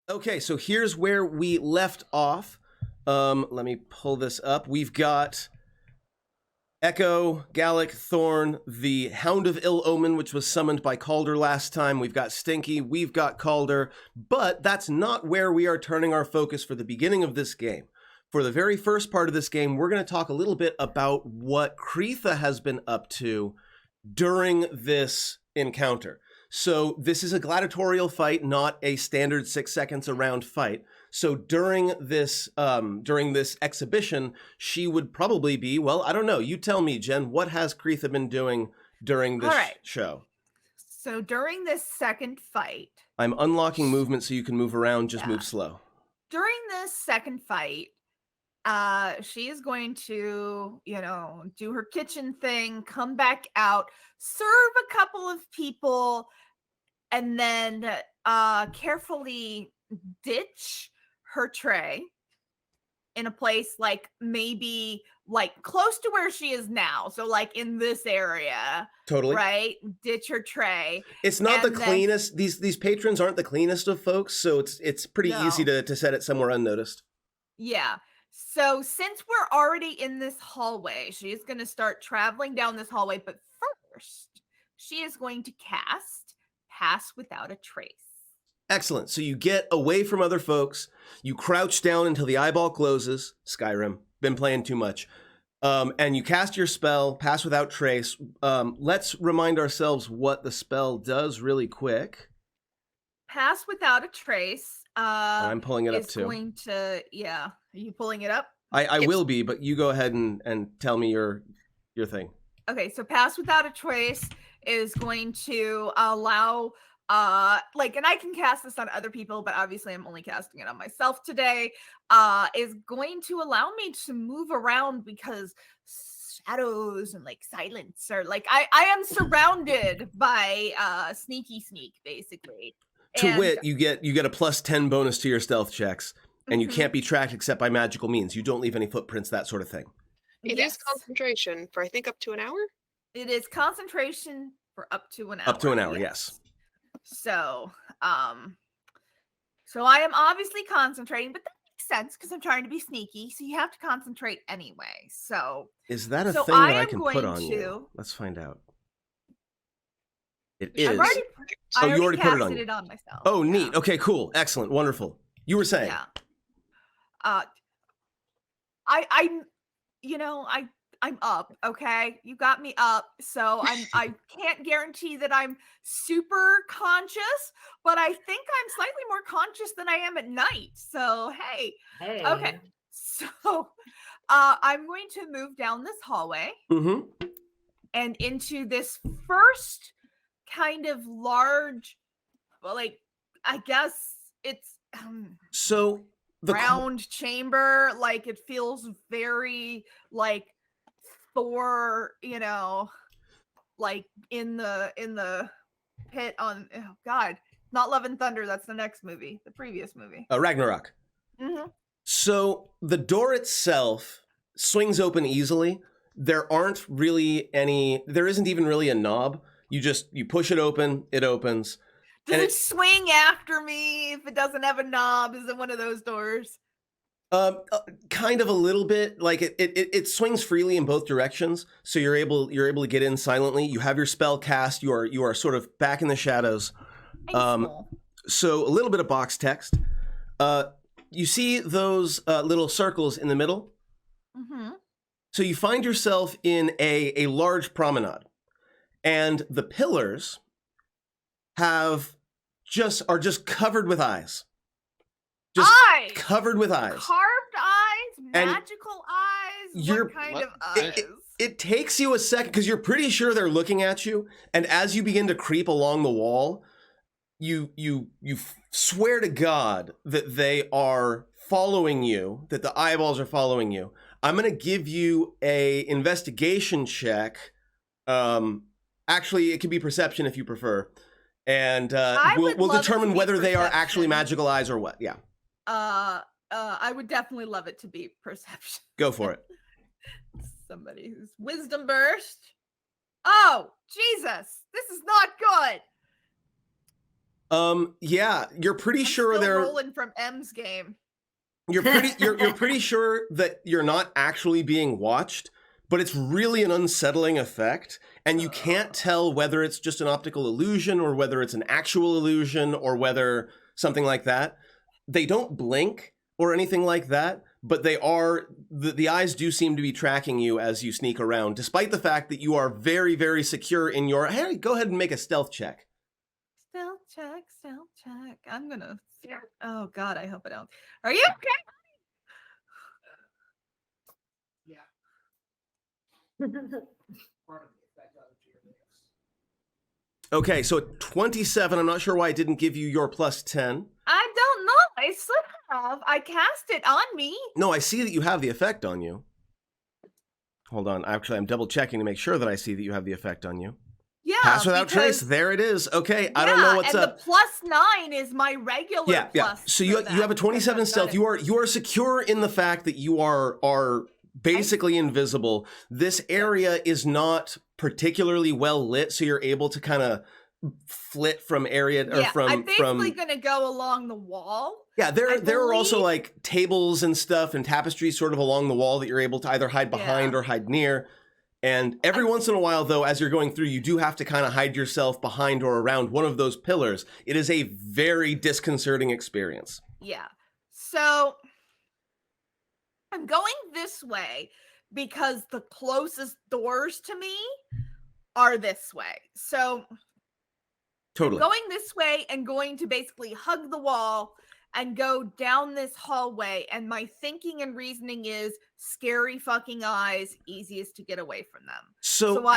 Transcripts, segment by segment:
Okay, so here's where we left off. Let me pull this up. We've got Echo, Gallic, Thorn, the Hound of Ill Omen, which was summoned by Calder last time. We've got Stinky, we've got Calder, but that's not where we are turning our focus for the beginning of this game. For the very first part of this game, we're going to talk a little bit about what Kreetha has been up to during this encounter. So this is a gladiatorial fight, not a standard 6 seconds a round fight. So during this exhibition, she would probably be, well, I don't know. You tell me, Jen, what has Kreetha been doing during this show? So during this second fight... I'm unlocking movement so you can move around, just move slow. During this second fight, she is going to, do her kitchen thing, come back out, serve a couple of people, and then carefully ditch her tray in a place maybe close to where she is now. So in this area. Totally. Right? Ditch her tray. It's not the cleanest. These patrons aren't the cleanest of folks, so it's pretty easy to set it somewhere unnoticed. Yeah. So since we're already in this hallway, she is going to start traveling down this hallway. But first, she is going to cast Pass Without a Trace. Excellent. So you get away from other folks. You crouch down until the eyeball closes. Skyrim. Been playing too much. And you cast your spell, Pass Without Trace. Let's remind ourselves what the spell does really quick. Pass Without a Trace. I'm pulling it up too. Going to, Are you pulling it up? I will be, but you go ahead and tell me your thing. Okay, so Pass Without a Trace is going to allow, and I can cast this on other people, but obviously I'm only casting it on myself today, is going to allow me to move around because shadows and silence are I am surrounded by sneak, basically. To wit, you get a plus 10 bonus to your stealth checks, and you can't be tracked except by magical means. You don't leave any footprints, that sort of thing. It is concentration for, I think, up to an hour? It is concentration for up to an hour. Up to an hour, yes. So, so I am obviously concentrating, but that makes sense because I'm trying to be sneaky, so you have to concentrate anyway. So is that a thing that I can put on you? Let's find out. It is. I already put it on myself. Oh, neat. Okay, cool. Excellent. Wonderful. You were saying. Yeah. I'm up, okay? You got me up, so I can't guarantee that I'm super conscious, but I think I'm slightly more conscious than I am at night. So hey. Okay. So I'm going to move down this hallway and into this first kind of large, I guess it's so the round chamber. It feels very Thor, in the pit on, oh god, not Love and Thunder, that's the next movie, the previous movie, Ragnarok. So the door itself swings open easily. There isn't even really a knob. You push it open, it opens. Does it swing after me if it doesn't have a knob? Is it one of those doors? Kind of a little bit. It swings freely in both directions, so you're able to get in silently. You have your spell cast. You are sort of back in the shadows. So a little bit of box text. You see those little circles in the middle? So you find yourself in a large promenade, and the pillars are just covered with eyes. Eyes! Covered with eyes. Carved eyes? Magical eyes? What kind of eyes? It takes you a second, because you're pretty sure they're looking at you, and as you begin to creep along the wall, you swear to God that they are following you, that the eyeballs are following you. I'm going to give you a investigation check. Actually, it can be perception if you prefer. And we'll determine whether they are actually magical eyes or what. Yeah. I would definitely love it to be perception. Go for it. Somebody who's wisdom burst. Oh, Jesus. This is not good. Yeah, you're pretty I'm sure still they're rolling from M's game. you're pretty sure that you're not actually being watched, but it's really an unsettling effect, and you can't tell whether it's just an optical illusion or whether it's an actual illusion or whether something like that. They don't blink or anything like that, but they are the eyes do seem to be tracking you as you sneak around, despite the fact that you are very, very secure in your. Hey, go ahead and make a stealth check. Stealth check. I'm gonna. Oh God, I hope I don't. Are you okay? Okay, so at 27, I'm not sure why I didn't give you your plus 10. I don't know. I should have. I cast it on me. No, I see that you have the effect on you. Hold on. Actually, I'm double checking to make sure that I see that you have the effect on you. Yeah. Pass without trace. There it is. Okay, Yeah, I don't know what's and up. the +9 is my regular Yeah. plus. So you have a 27 stealth. You are secure in the fact that you are basically invisible. This area is not particularly well lit, so you're able to kind of flit from area or from. I'm basically gonna go along the wall. Yeah, there are also believe. like tables and stuff and tapestries sort of along the wall that you're able to either hide behind or hide near. And every once in a while, though, as you're going through, you do have to kind of hide yourself behind or around one of those pillars. It is a very disconcerting experience. Yeah. So I'm going this way because the closest doors to me are this way. So Totally. I'm going this way and going to basically hug the wall and go down this hallway. And my thinking and reasoning is scary fucking eyes, easiest to get away from them. So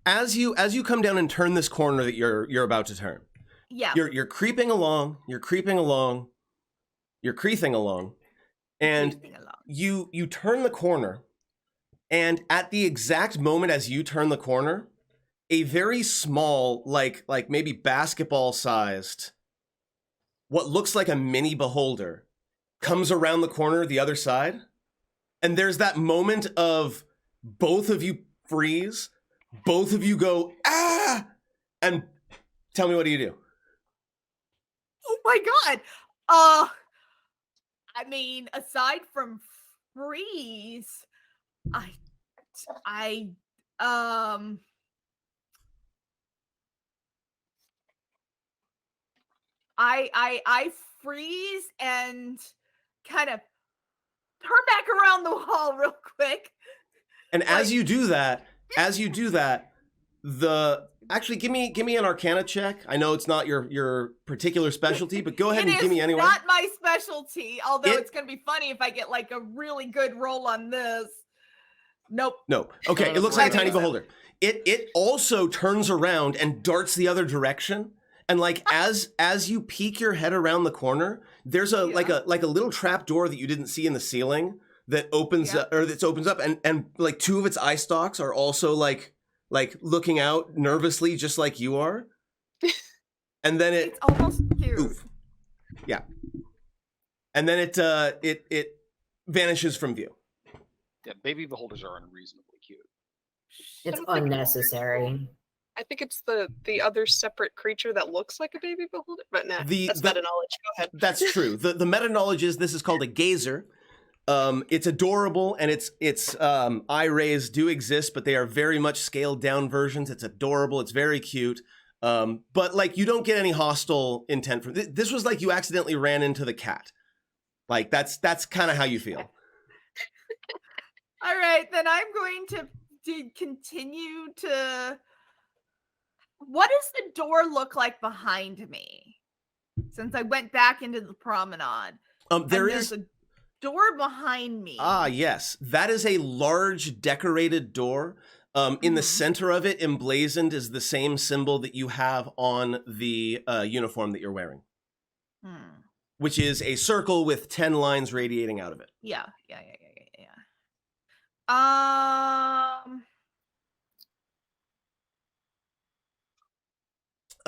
as you come down and turn this corner that you're about to turn, you're creeping along, you're creething along, and you turn the corner, and at the exact moment as you turn the corner, a very small, like maybe basketball sized, what looks like a mini beholder comes around the corner the other side, and there's that moment of both of you freeze, both of you go ah, and tell me, what do you do? Oh my God. I mean, aside from freeze, I freeze and kind of turn back around the wall real quick. And as you do that, actually give me an Arcana check. I know it's not your particular specialty, but go ahead and give me anyway. Not my specialty, although it's gonna be funny if I get like a really good roll on this. Nope. Okay, it looks like a tiny beholder. It also turns around and darts the other direction. And like as you peek your head around the corner, there's a like a little trap door that you didn't see in the ceiling that opens up, and like two of its eye stalks are also like looking out nervously, just like you are. And then it's almost cute. Oof. Yeah. And then it vanishes from view. Yeah, baby beholders are unreasonably cute. It's unnecessary. I think it's the other separate creature that looks like a baby beholder, but nah, that's meta knowledge. Go ahead. That's true. The meta knowledge is this is called a gazer. It's adorable, and its eye rays do exist, but they are very much scaled down versions. It's adorable. It's very cute. But like you don't get any hostile intent from this. Was like you accidentally ran into the cat. Like that's kind of how you feel. All right, then I'm going to continue to. What does the door look like behind me? Since I went back into the promenade. There's a door behind me. Ah, yes. That is a large decorated door. In the center of it, emblazoned, is the same symbol that you have on the uniform that you're wearing. Which is a circle with 10 lines radiating out of it. Yeah.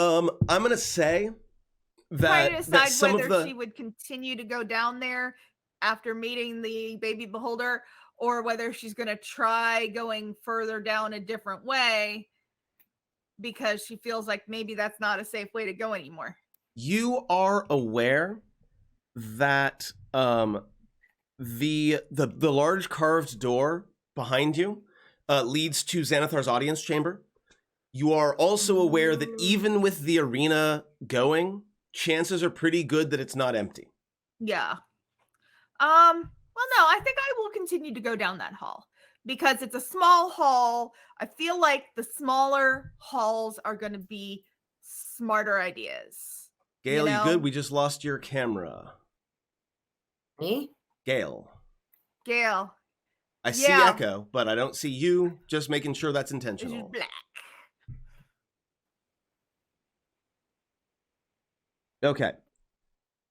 I'm gonna say that, trying to decide some whether she would continue to go down there after meeting the baby beholder, or whether she's gonna try going further down a different way because she feels like maybe that's not a safe way to go anymore. You are aware that the large carved door behind you leads to Xanathar's audience chamber. You are also aware that even with the arena going, chances are pretty good that it's not empty. Yeah. Well, no, I think I will continue to go down that hall because it's a small hall. I feel like the smaller halls are going to be smarter ideas. Gale, you good? We just lost your camera. Me? Gale. I see Echo, but I don't see you. Just making sure that's intentional. It's just black. Okay.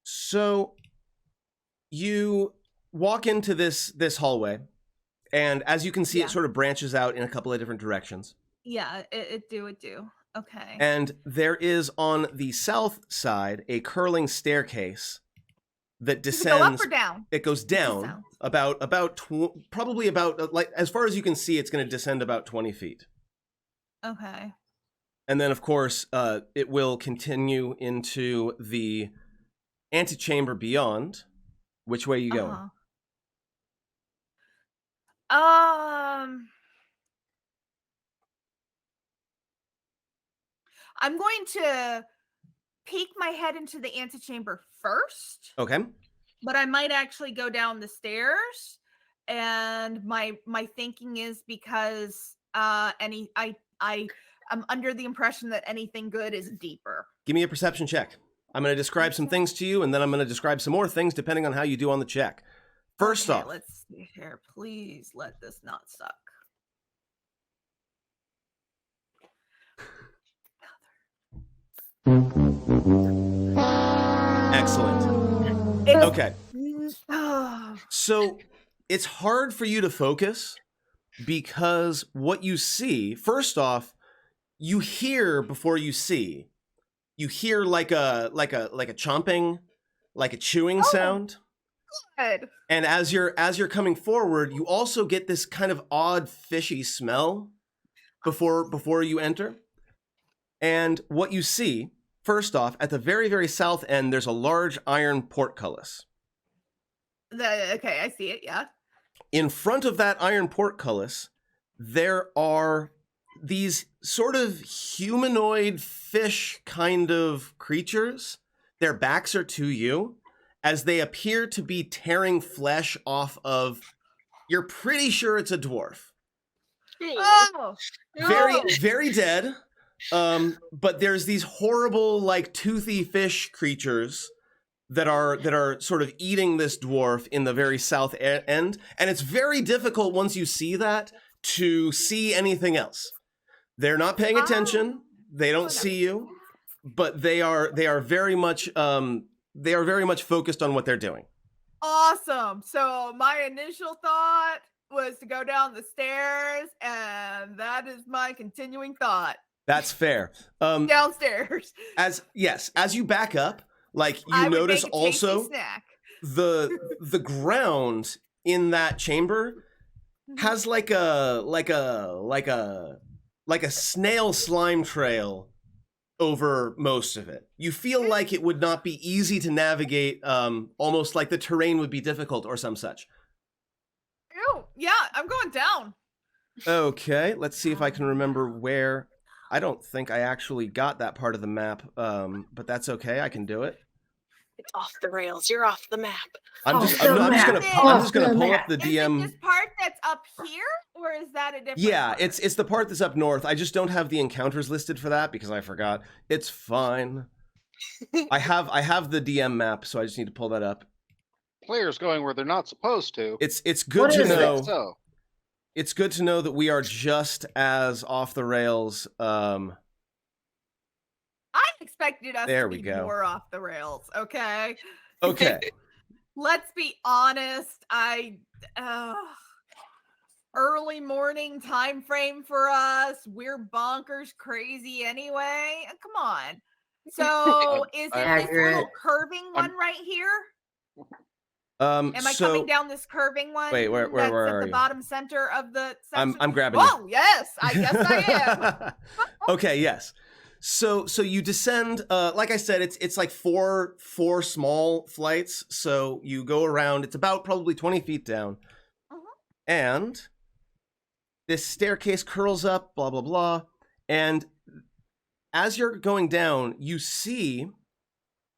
So you walk into this hallway, and as you can see, it sort of branches out in a couple of different directions. Yeah, it do. Okay. And there is on the south side a curling staircase that descends. Does it go up or down? It goes down probably about like as far as you can see, it's going to descend about 20 feet. Okay. And then, of course, it will continue into the antechamber beyond. Which way are you going? I'm going to peek my head into the antechamber first. Okay. But I might actually go down the stairs. And my thinking is because I'm under the impression that anything good is deeper. Give me a perception check. I'm going to describe some things to you, and then I'm going to describe some more things depending on how you do on the check. First off, let's see here. Please let this not suck. Excellent. Okay. So it's hard for you to focus because what you see, first off, you hear before you see. You hear like a chomping, like a chewing sound. Good. And as you're coming forward, you also get this kind of odd fishy smell before you enter. And what you see, first off, at the very, very south end, there's a large iron portcullis. Okay, I see it, yeah. In front of that iron portcullis, there are these sort of humanoid fish kind of creatures. Their backs are to you as they appear to be tearing flesh off of, you're pretty sure it's a dwarf. Oh, Very, very dead. But there's these horrible, like, toothy fish creatures that are sort of eating this dwarf in the very south end. And it's very difficult once you see that to see anything else. They're not paying attention. They don't see you, but they are very much focused on what they're doing. Awesome. So my initial thought was to go down the stairs, and that is my continuing thought. That's fair. Downstairs. As you back up, like you notice also the ground in that chamber has like a snail slime trail over most of it. You feel like it would not be easy to navigate, almost like the terrain would be difficult or some such. Oh, yeah, I'm going down. Okay, let's see if I can remember where. I don't think I actually got that part of the map, but that's okay. I can do it. It's off the rails. You're off the map. I'm just gonna pull up the DM. Is it this part that's up here, or is that a different? Yeah, part? it's the part that's up north. I just don't have the encounters listed for that because I forgot. It's fine. I have the DM map, so I just need to pull that up. Players going where they're not supposed to. It's good to know. So. It's good to know that we are just as off the rails. I expected us to be more off the rails. Okay. Okay. Let's be honest. Early morning time frame for us. We're bonkers crazy anyway. Come on. So is it this little curving one right here? Am I coming down this curving one? Wait, where are at the you? Bottom center of the section? I'm grabbing you. Oh, yes. I guess I am. Okay, yes. So you descend. Like I said, it's like four small flights. So you go around. It's about probably 20 feet down, and this staircase curls up. Blah blah blah. And as you're going down, you see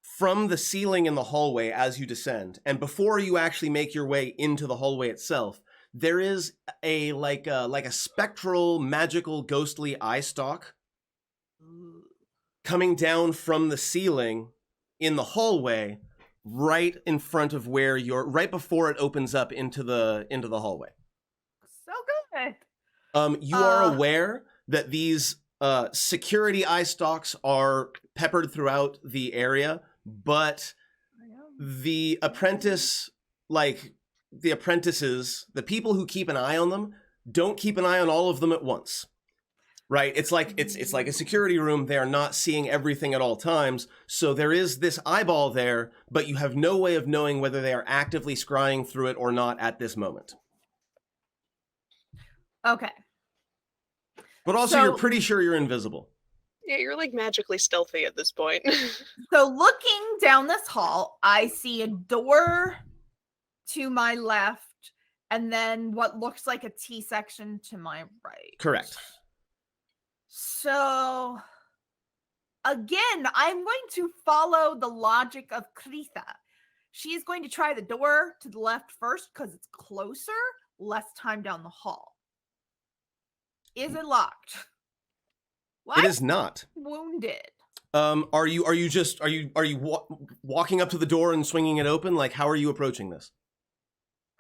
from the ceiling in the hallway as you descend, and before you actually make your way into the hallway itself, there is a like a spectral, magical, ghostly eye stalk coming down from the ceiling in the hallway, right in front of where right before it opens up into the hallway. So good. You are aware that these security eye stalks are peppered throughout the area, but the apprentices, the people who keep an eye on them, don't keep an eye on all of them at once. Right? It's like a security room. They are not seeing everything at all times. So there is this eyeball there, but you have no way of knowing whether they are actively scrying through it or not at this moment. Okay. But also, you're pretty sure you're invisible. Yeah, you're like magically stealthy at this point. So looking down this hall, I see a door to my left, and then what looks like a T section to my right. Correct. So, again, I'm going to follow the logic of Kreetha. She's going to try the door to the left first because it's closer, less time down the hall. Is it locked? It is not. Wounded. Are you walking up to the door and swinging it open? Like, how are you approaching this?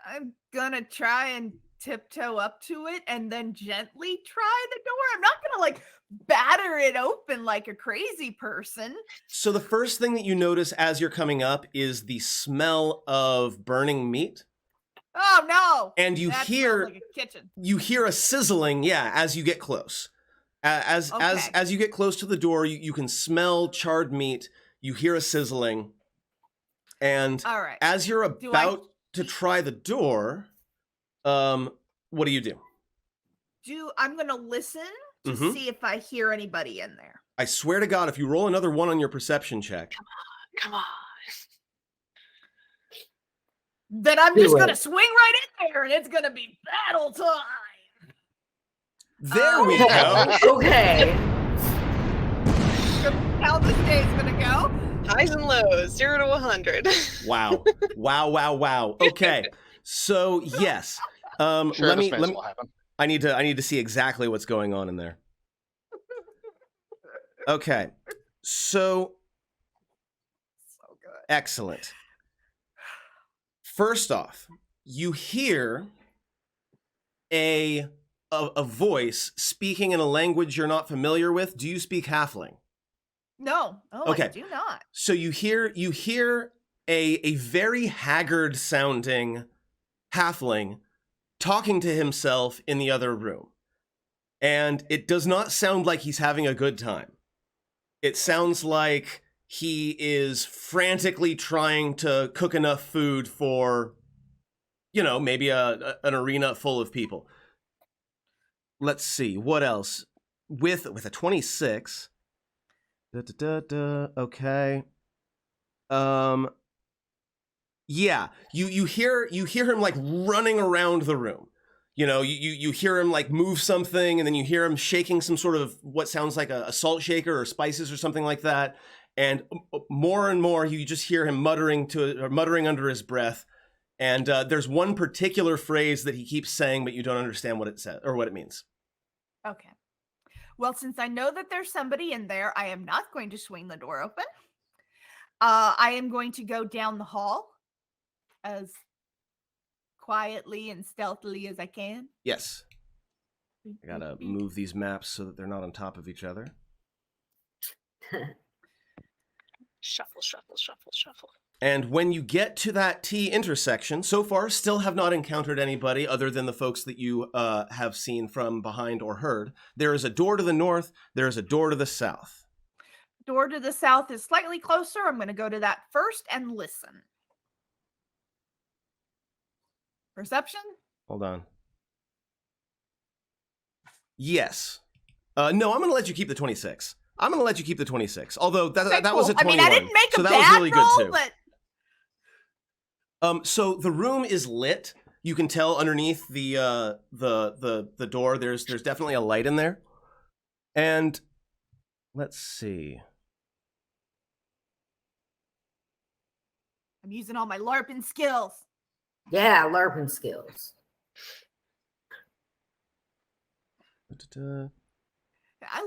I'm gonna try and tiptoe up to it and then gently try the door. I'm not gonna like batter it open like a crazy person. So the first thing that you notice as you're coming up is the smell of burning meat. Oh no! And you hear like a kitchen. You hear a sizzling, as you get close. As you get close to the door, you can smell charred meat. You hear a sizzling, and all right. As you're about to try the door, what do you do? I'm gonna listen to see if I hear anybody in there. I swear to God, if you roll another 1 on your perception check, Come on. Then I'm just gonna swing right in there, and it's gonna be battle time. There we go. Okay. How this day is gonna go. Highs and lows, 0 to 100. Wow. Okay. So yes. Sure, let me will happen. I need to see exactly what's going on in there. Okay. So good. Excellent. First off, you hear a voice speaking in a language you're not familiar with. Do you speak Halfling? No. Oh, okay. I do not. So you hear a very haggard sounding Halfling talking to himself in the other room. And it does not sound like he's having a good time. It sounds like he is frantically trying to cook enough food for, maybe an arena full of people. Let's see, what else? With a 26. Okay. Yeah, you hear him like running around the room. You hear him like move something, and then you hear him shaking some sort of what sounds like a salt shaker or spices or something like that. And more and more, you just hear him muttering under his breath. And there's one particular phrase that he keeps saying, but you don't understand what it says or what it means. Okay. Well, since I know that there's somebody in there, I am not going to swing the door open. I am going to go down the hall as quietly and stealthily as I can. Yes. I gotta move these maps so that they're not on top of each other. Shuffle, shuffle, shuffle, shuffle. And when you get to that T intersection, so far still have not encountered anybody other than the folks that you have seen from behind or heard. There is a door to the north. There is a door to the south. Door to the south is slightly closer. I'm going to go to that first and listen. Perception? Hold on. Yes. No, I'm going to let you keep the 26. I'm going to let you keep the 26. Although that Okay, was a cool. 21. I mean, I didn't make so a that bad was really roll, good too. but So the room is lit. You can tell underneath the door. There's definitely a light in there. And let's see. I'm using all my LARPing skills. Yeah, LARPing skills. I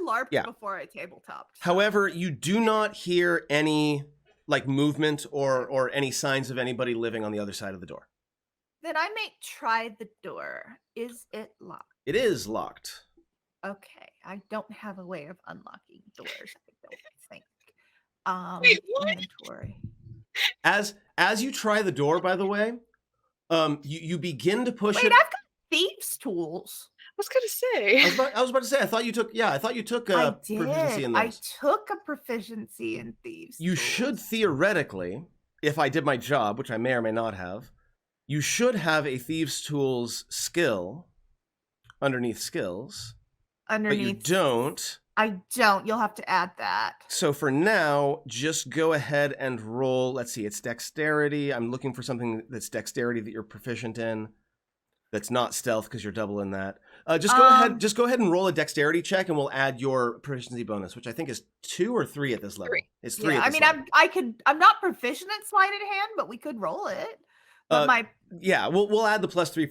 LARPed before I tabletopped. However, you do not hear any like movement or any signs of anybody living on the other side of the door. Then I may try the door. Is it locked? It is locked. Okay, I don't have a way of unlocking doors. I don't think. Wait, what? Inventory. As you try the door, by the way, you begin to push Wait, it. I've got thieves' tools. I was gonna say. I was about to say. I thought you took. Yeah, I thought you took I proficiency in did. those. I took a proficiency in thieves. You tools. should theoretically, if I did my job, which I may or may not have, you should have a thieves' tools skill underneath skills. But you don't. I don't. You'll have to add that. So for now, just go ahead and roll. Let's see. It's dexterity. I'm looking for something that's dexterity that you're proficient in. That's not stealth because you're doubling that. Just go ahead. Just go ahead and roll a dexterity check, and we'll add your proficiency bonus, which I think is 2 or 3 at this level. 3. It's 3. Yeah, at I this mean, level. I'm not proficient at sleight of hand, but we could roll it. But Yeah, we'll add the +3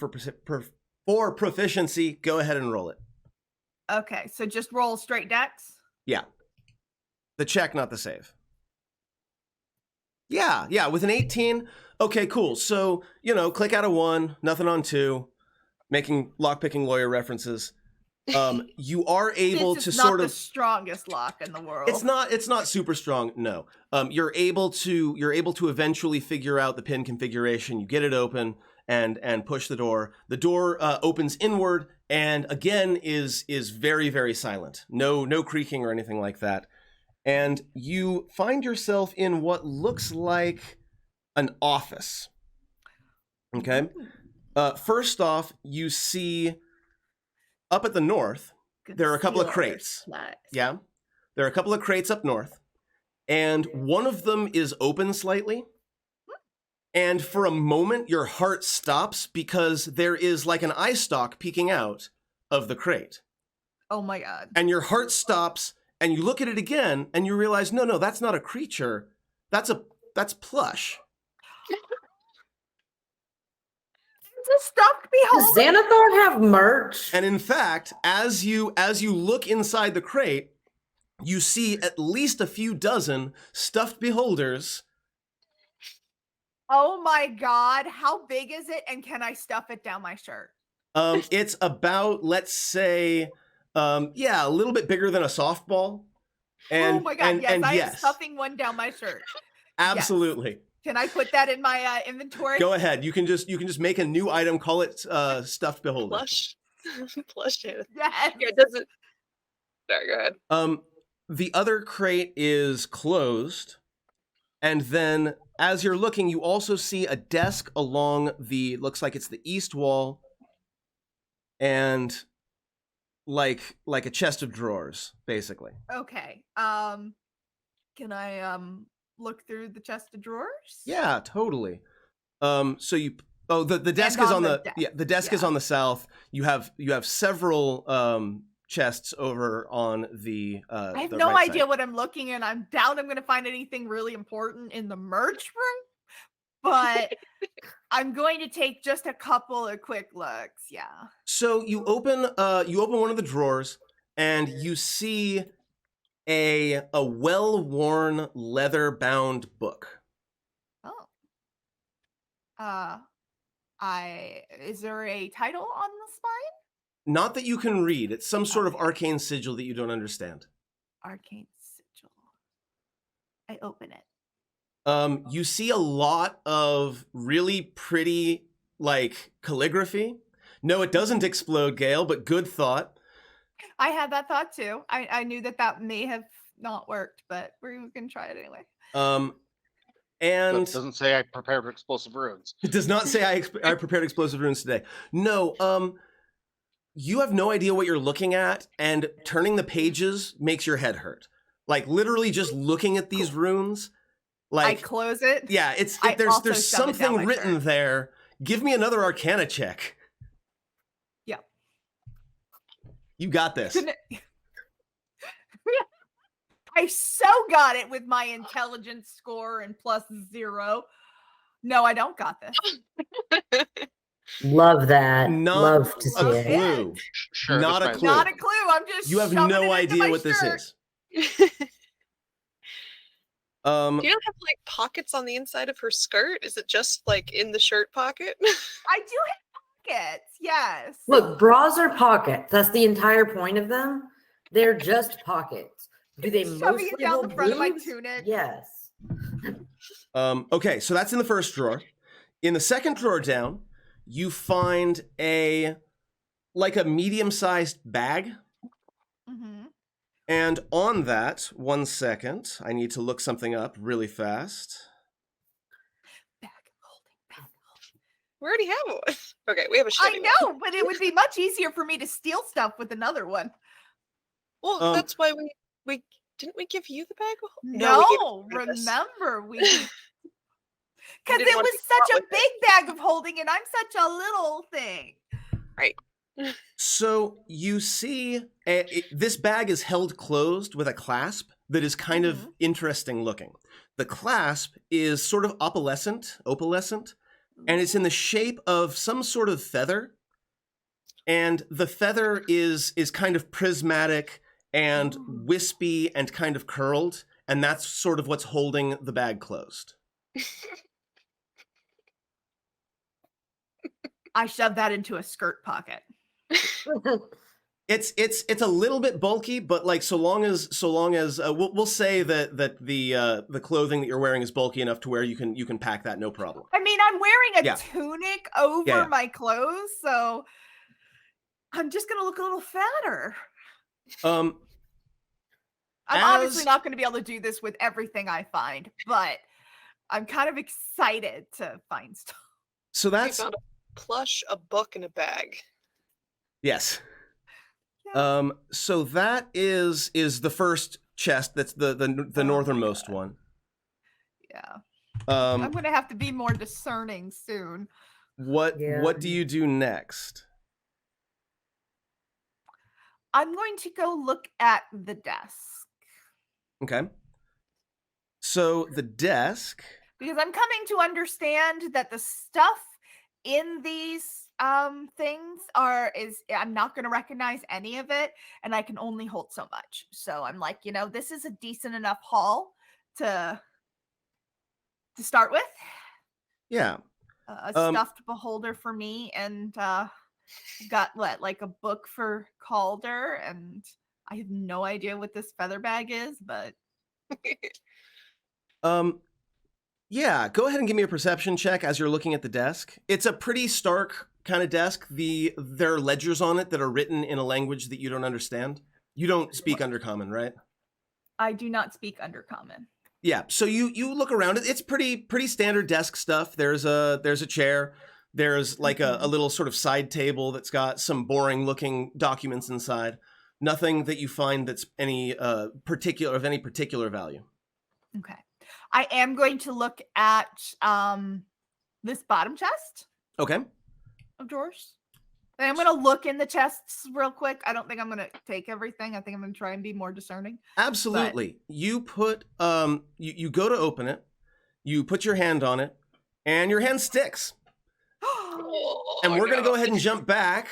for proficiency. Go ahead and roll it. Okay, so just roll straight dex? Yeah. The check, not the save. Yeah, with an 18. Okay, cool. So, click out of 1, nothing on 2, making lockpicking lawyer references. You are able to not the strongest lock in the world. It's not super strong, no. You're able to eventually figure out the pin configuration. You get it open and push the door. The door opens inward and again is very, very silent. No creaking or anything like that. And you find yourself in what looks like an office. Okay? First off, you see up at the north, there are a couple of crates. Yeah? There are a couple of crates up north. And one of them is open slightly. And for a moment, your heart stops because there is like an eye stalk peeking out of the crate. Oh my God. And your heart stops, and you look at it again, and you realize, no, that's not a creature. That's plush. It's a stuffed beholder. Does Xanathar have merch? And in fact, as you look inside the crate, you see at least a few dozen stuffed beholders. Oh my God. How big is it? And can I stuff it down my shirt? It's about, let's say, a little bit bigger than a softball. And, oh my God, yes, I am stuffing one down my shirt. Absolutely. Yes. Can I put that in my inventory? Go ahead. You can just make a new item, call it stuffed beholder. Plush. Plush. Yes. Yeah, it doesn't. Sorry, go ahead. The other crate is closed. And then as you're looking, you also see a desk along looks like it's the east wall. And like a chest of drawers, basically. Okay. Can I look through the chest of drawers? Yeah, totally. So the desk is on the desk is on the south. You have several chests over on the I have the no right idea side. what I'm looking at. I'm down. I'm gonna find anything really important in the merch room, but I'm going to take just a couple of quick looks. Yeah. So you open one of the drawers and you see a well-worn leather-bound book. Oh. Is there a title on the spine? Not that you can read. It's some sort of arcane sigil that you don't understand. Arcane sigil. I open it. You see a lot of really pretty, like, calligraphy. No, it doesn't explode, Gale, but good thought. I had that thought too. I knew that may have not worked, but we're going to try it anyway. And It doesn't say I prepared explosive runes. It does not say I prepared explosive runes today. No, you have no idea what you're looking at, and turning the pages makes your head hurt. Like literally just looking at these runes. I Like close it. yeah, I also there's shove it down something my written shirt. there. Give me another Arcana check. Yeah. You got this. I so got it with my intelligence score and +0. No, I don't got this. Love that. Not Love to see a it. clue. Sure, Not this a might- clue. Not a clue. I'm just You have shoving it no into idea my what this shirt. is. Do you not have like pockets on the inside of her skirt? Is it just like in the shirt pocket? I do have pockets. Yes. Look, bras are pockets. That's the entire point of them. They're just pockets. Do they Shoving mostly it down the hold front of my boobs? tunic. Yes. Okay, so that's in the first drawer. In the second drawer down, you find a medium-sized bag. Mm-hmm. And on that, 1 second, I need to look something up really fast. Bag holding. We already have one. Okay, we have a I shitty one. know, but it would be much easier for me to steal stuff with another one. Well, that's why we didn't we give you the bag? No, we gave it to Travis. remember we You because didn't it want to was be caught such a with big bag of holding, and I'm such a little thing. Right. So you see, this bag is held closed with a clasp that is kind of interesting looking. The clasp is sort of opalescent, and it's in the shape of some sort of feather. And the feather is kind of prismatic and wispy and kind of curled, and that's sort of what's holding the bag closed. I shoved that into a skirt pocket. It's a little bit bulky, but like so long as we'll say that the clothing that you're wearing is bulky enough to where you can pack that no problem. I mean, I'm wearing a Yeah. tunic over Yeah. my clothes, so I'm just gonna look a little fatter. I'm obviously not going to be able to do this with everything I find, but I'm kind of excited to find stuff. So We that's found a plush, a book, and a bag. yes. Yeah. So that is the first chest. That's the northernmost one. Yeah. I'm Um, going to have to be more discerning soon. what Yeah. do you do next? I'm going to go look at the desk Okay. So the desk. because I'm coming to understand that the stuff in these things I'm not going to recognize any of it, and I can only hold so much. So I'm like, this is a decent enough haul to start with. Yeah. A stuffed beholder for me, and got like a book for Calder, and I have no idea what this feather bag is, but Yeah, go ahead and give me a perception check as you're looking at the desk. It's a pretty stark kind of desk. There are ledgers on it that are written in a language that you don't understand. You don't speak Undercommon, right? I do not speak Undercommon. Yeah, so you look around it. It's pretty standard desk stuff. There's a chair. There's like a little sort of side table that's got some boring looking documents inside. Nothing that you find that's any particular value. Okay. I am going to look at this bottom chest Okay. of drawers. And I'm going to look in the chests real quick. I don't think I'm going to take everything. I think I'm going to try and be more discerning. Absolutely. You put you go to open it, you put your hand on it, and your hand sticks. And we're gonna go ahead and jump back.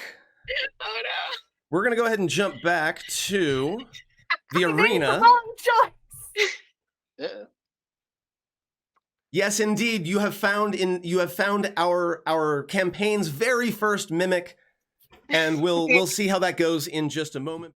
Oh no. We're gonna go ahead and jump back to the I made the arena. wrong choice. Yeah. Yes, indeed. You have found our campaign's very first mimic, and we'll see how that goes in just a moment.